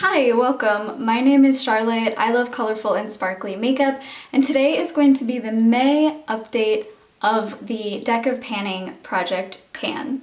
Hi, welcome. My name is Charlotte. I love colorful and sparkly makeup, and today is going to be the May update of the Deck of Panning project Pan.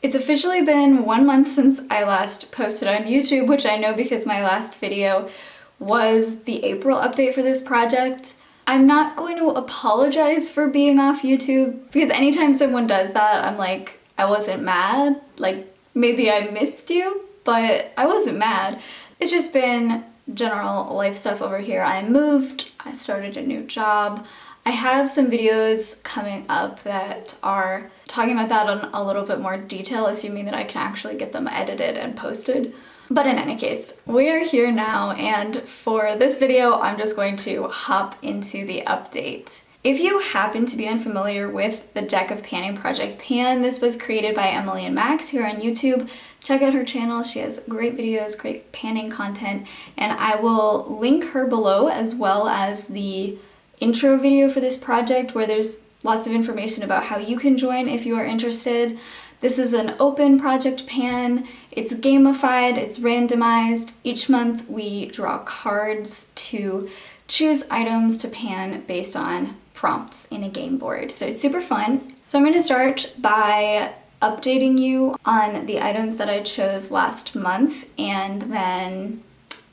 It's officially been 1 month since I last posted on YouTube, which I know because my last video was the April update for this project. I'm not going to apologize for being off YouTube, because anytime someone does that, I'm like, I wasn't mad. Like, maybe I missed you, but I wasn't mad. It's just been general life stuff over here. I moved, I started a new job. I have some videos coming up that are talking about that in a little bit more detail, assuming that I can actually get them edited and posted. But in any case, we are here now, and for this video, I'm just going to hop into the update. If you happen to be unfamiliar with the Deck of Panning project Pan, this was created by Emily and Max here on YouTube. Check out her channel. She has great videos, great panning content, and I will link her below, as well as the intro video for this project where there's lots of information about how you can join if you are interested. This is an open project Pan. It's gamified, it's randomized. Each month we draw cards to choose items to pan based on prompts in a game board. So it's super fun. So I'm going to start by updating you on the items that I chose last month, and then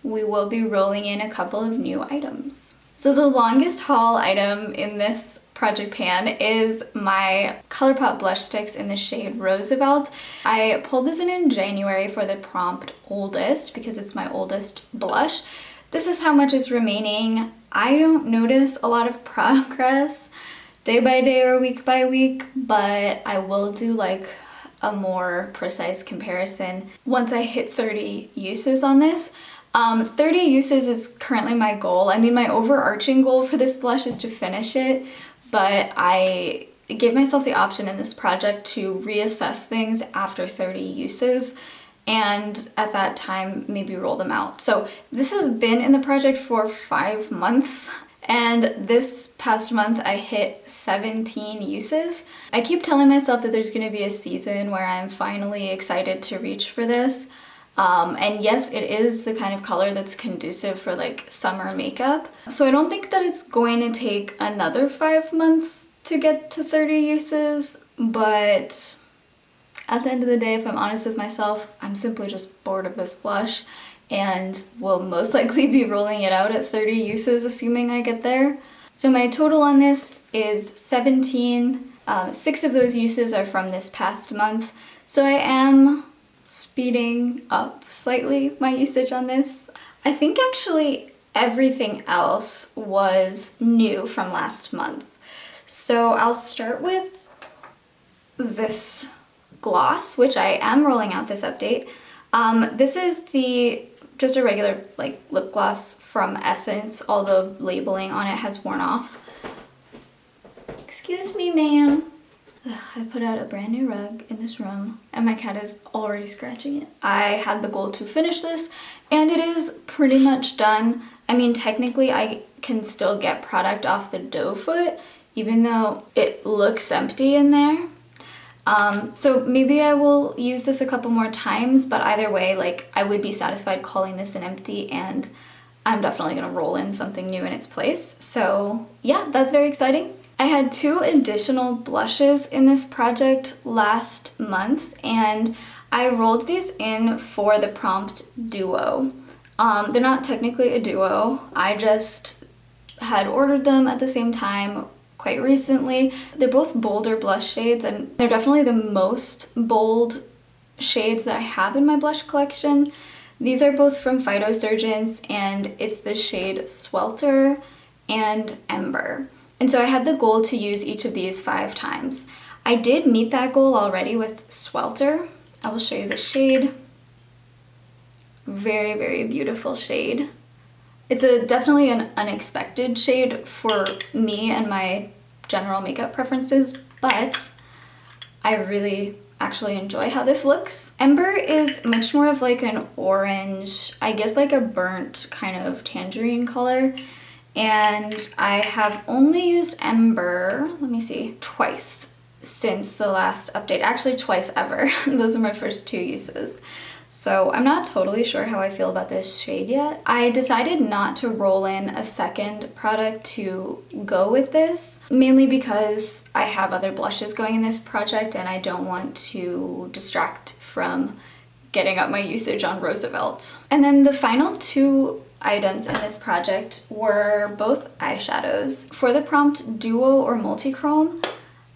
we will be rolling in a couple of new items. So the longest haul item in this project Pan is my ColourPop blush sticks in the shade Roosevelt. I pulled this in January for the prompt oldest because it's my oldest blush. This is how much is remaining. I don't notice a lot of progress day by day or week by week, but I will do like a more precise comparison once I hit 30 uses on this. 30 uses is currently my goal. I mean, my overarching goal for this blush is to finish it, but I gave myself the option in this project to reassess things after 30 uses, and at that time maybe roll them out. So this has been in the project for 5 months, and this past month I hit 17 uses. I keep telling myself that there's going to be a season where I'm finally excited to reach for this. And yes, it is the kind of color that's conducive for like summer makeup. So I don't think that it's going to take another 5 months to get to 30 uses, but at the end of the day, if I'm honest with myself, I'm simply just bored of this blush and will most likely be rolling it out at 30 uses, assuming I get there. So my total on this is 17. 6 of those uses are from this past month. So I am speeding up slightly my usage on this. I think actually everything else was new from last month. So I'll start with this gloss, which I am rolling out this update. This is just a regular like lip gloss from Essence. All the labeling on it has worn off. Excuse me, ma'am. I put out a brand new rug in this room and my cat is already scratching it. I had the goal to finish this and it is pretty much done. I mean, technically I can still get product off the doe foot even though it looks empty in there. So maybe I will use this a couple more times, but either way, like I would be satisfied calling this an empty, and I'm definitely gonna roll in something new in its place. So yeah, that's very exciting. I had 2 additional blushes in this project last month, and I rolled these in for the prompt duo. They're not technically a duo. I just had ordered them at the same time quite recently. They're both bolder blush shades, and they're definitely the most bold shades that I have in my blush collection. These are both from Phytosurgence, and it's the shade Swelter and Ember. And so I had the goal to use each of these 5 times. I did meet that goal already with Swelter. I will show you the shade. Very, very beautiful shade. It's definitely an unexpected shade for me and my general makeup preferences, but I really actually enjoy how this looks. Ember is much more of like an orange, I guess like a burnt kind of tangerine color. And I have only used Ember, let me see, twice since the last update. Actually twice ever. Those are my first 2 uses. So I'm not totally sure how I feel about this shade yet. I decided not to roll in a second product to go with this, mainly because I have other blushes going in this project and I don't want to distract from getting up my usage on Roosevelt. And then the final two items in this project were both eyeshadows. For the prompt Duo or Multichrome,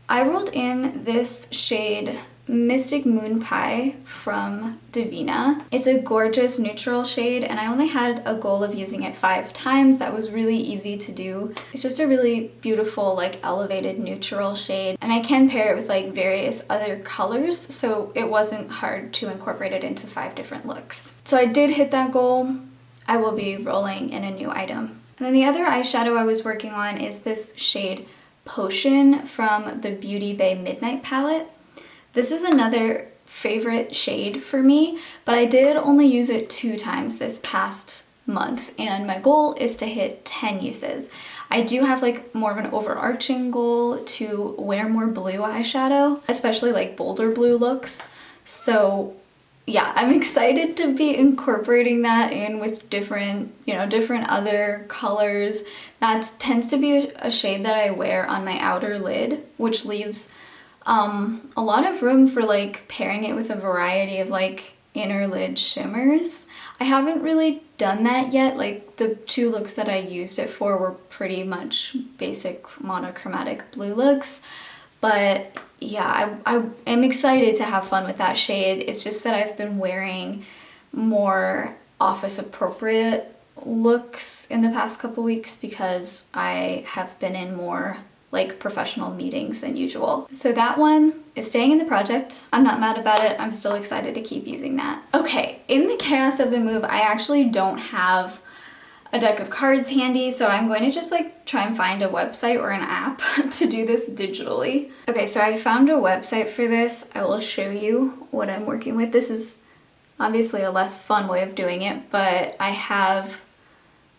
I rolled in this shade Mystic Moonpie from Devinah. It's a gorgeous neutral shade and I only had a goal of using it 5 times. That was really easy to do. It's just a really beautiful like elevated neutral shade and I can pair it with like various other colors, so it wasn't hard to incorporate it into 5 different looks. So I did hit that goal. I will be rolling in a new item. And then the other eyeshadow I was working on is this shade Potion from the Beauty Bay Midnight palette. This is another favorite shade for me, but I did only use it 2 times this past month, and my goal is to hit 10 uses. I do have like more of an overarching goal to wear more blue eyeshadow, especially like bolder blue looks. So yeah, I'm excited to be incorporating that in with different, different other colors. That tends to be a shade that I wear on my outer lid, which leaves a lot of room for like pairing it with a variety of like inner lid shimmers. I haven't really done that yet. Like the 2 looks that I used it for were pretty much basic monochromatic blue looks. But yeah, I am excited to have fun with that shade. It's just that I've been wearing more office appropriate looks in the past couple weeks because I have been in more like professional meetings than usual. So that one is staying in the project. I'm not mad about it. I'm still excited to keep using that. Okay, in the chaos of the move, I actually don't have a deck of cards handy, so I'm going to just like try and find a website or an app to do this digitally. Okay, so I found a website for this. I will show you what I'm working with. This is obviously a less fun way of doing it, but I have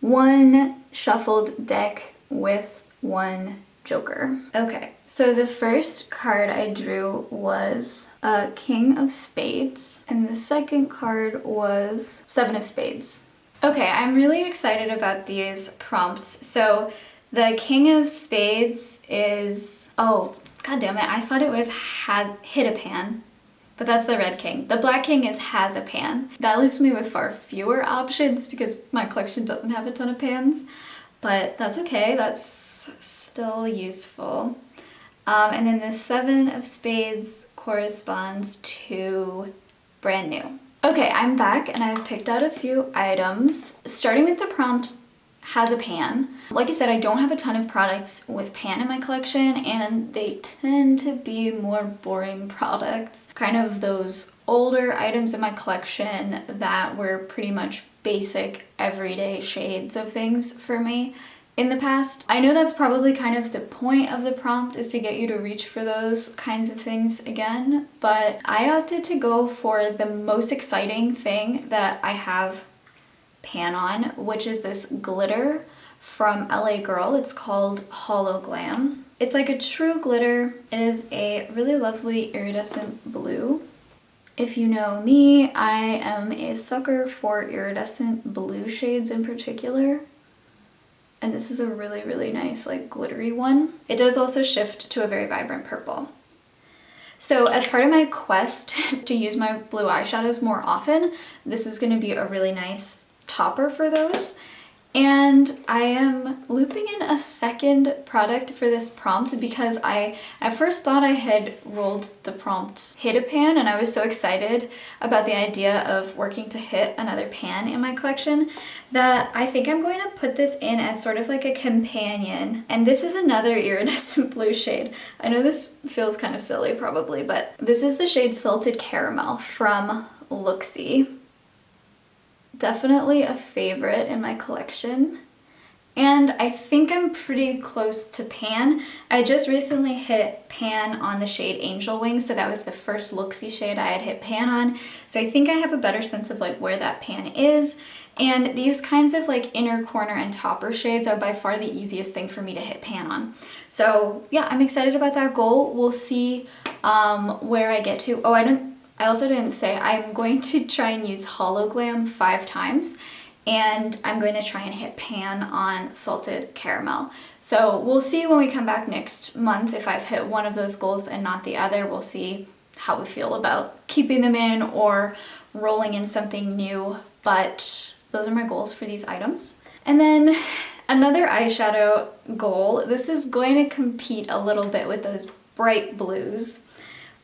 1 shuffled deck with 1 Joker. Okay, so the first card I drew was a King of Spades, and the second card was 7 of Spades. Okay, I'm really excited about these prompts. So the King of Spades is, oh, god damn it, I thought it was hit a pan, but that's the red king. The black king is has a pan. That leaves me with far fewer options because my collection doesn't have a ton of pans. But that's okay, that's still useful. And then the 7 of Spades corresponds to brand new. Okay, I'm back and I've picked out a few items. Starting with the prompt, has a pan. Like I said, I don't have a ton of products with pan in my collection and they tend to be more boring products. Kind of those older items in my collection that were pretty much basic everyday shades of things for me in the past. I know that's probably kind of the point of the prompt, is to get you to reach for those kinds of things again, but I opted to go for the most exciting thing that I have pan on, which is this glitter from LA Girl. It's called Holo-Glam. It's like a true glitter. It is a really lovely iridescent blue. If you know me, I am a sucker for iridescent blue shades in particular. And this is a really, really nice, like glittery one. It does also shift to a very vibrant purple. So as part of my quest to use my blue eyeshadows more often, this is gonna be a really nice topper for those. And I am looping in a second product for this prompt because I at first thought I had rolled the prompt hit a pan, and I was so excited about the idea of working to hit another pan in my collection that I think I'm going to put this in as sort of like a companion. And this is another iridescent blue shade. I know this feels kind of silly probably, but this is the shade Salted Caramel from Looxi. Definitely a favorite in my collection. And I think I'm pretty close to pan. I just recently hit pan on the shade Angel Wings, so that was the first Looxi shade I had hit pan on. So I think I have a better sense of like where that pan is. And these kinds of like inner corner and topper shades are by far the easiest thing for me to hit pan on. So yeah, I'm excited about that goal. We'll see where I get to. Oh, I also didn't say I'm going to try and use Holo-Glam 5 times, and I'm going to try and hit pan on salted caramel. So we'll see when we come back next month if I've hit one of those goals and not the other. We'll see how we feel about keeping them in or rolling in something new, but those are my goals for these items. And then another eyeshadow goal. This is going to compete a little bit with those bright blues,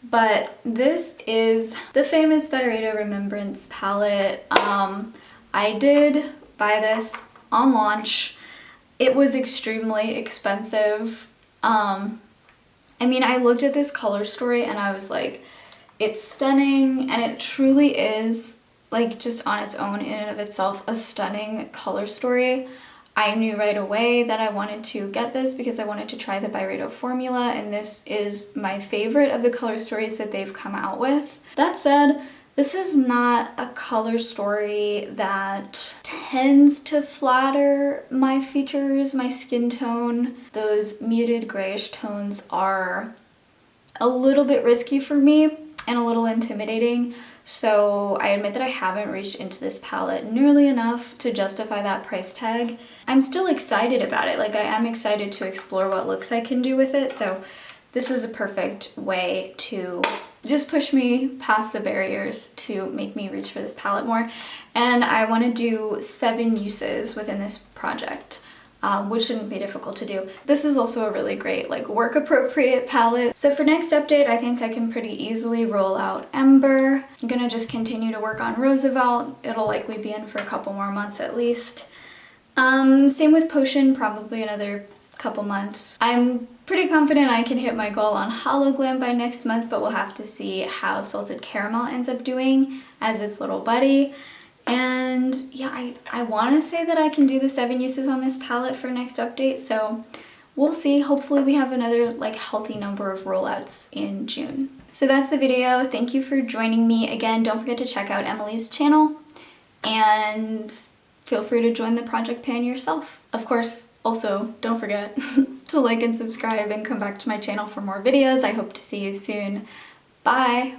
but this is the famous Byredo Remembrance palette. I did buy this on launch. It was extremely expensive. I mean, I looked at this color story and I was like, it's stunning, and it truly is, like, just on its own in and of itself, a stunning color story. I knew right away that I wanted to get this because I wanted to try the Byredo formula, and this is my favorite of the color stories that they've come out with. That said, this is not a color story that tends to flatter my features, my skin tone. Those muted grayish tones are a little bit risky for me and a little intimidating. So I admit that I haven't reached into this palette nearly enough to justify that price tag. I'm still excited about it. Like, I am excited to explore what looks I can do with it. So this is a perfect way to just push me past the barriers to make me reach for this palette more. And I want to do 7 uses within this project, which shouldn't be difficult to do. This is also a really great, like, work appropriate palette. So for next update, I think I can pretty easily roll out Ember. I'm gonna just continue to work on Roosevelt. It'll likely be in for a couple more months at least. Same with Potion, probably another couple months. I'm pretty confident I can hit my goal on Holo-Glam by next month, but we'll have to see how Salted Caramel ends up doing as its little buddy. And yeah, I want to say that I can do the 7 uses on this palette for next update, so we'll see. Hopefully we have another, like, healthy number of rollouts in June. So that's the video. Thank you for joining me. Again, don't forget to check out Emily's channel, and feel free to join the project pan yourself. Of course, also don't forget to like and subscribe and come back to my channel for more videos. I hope to see you soon. Bye!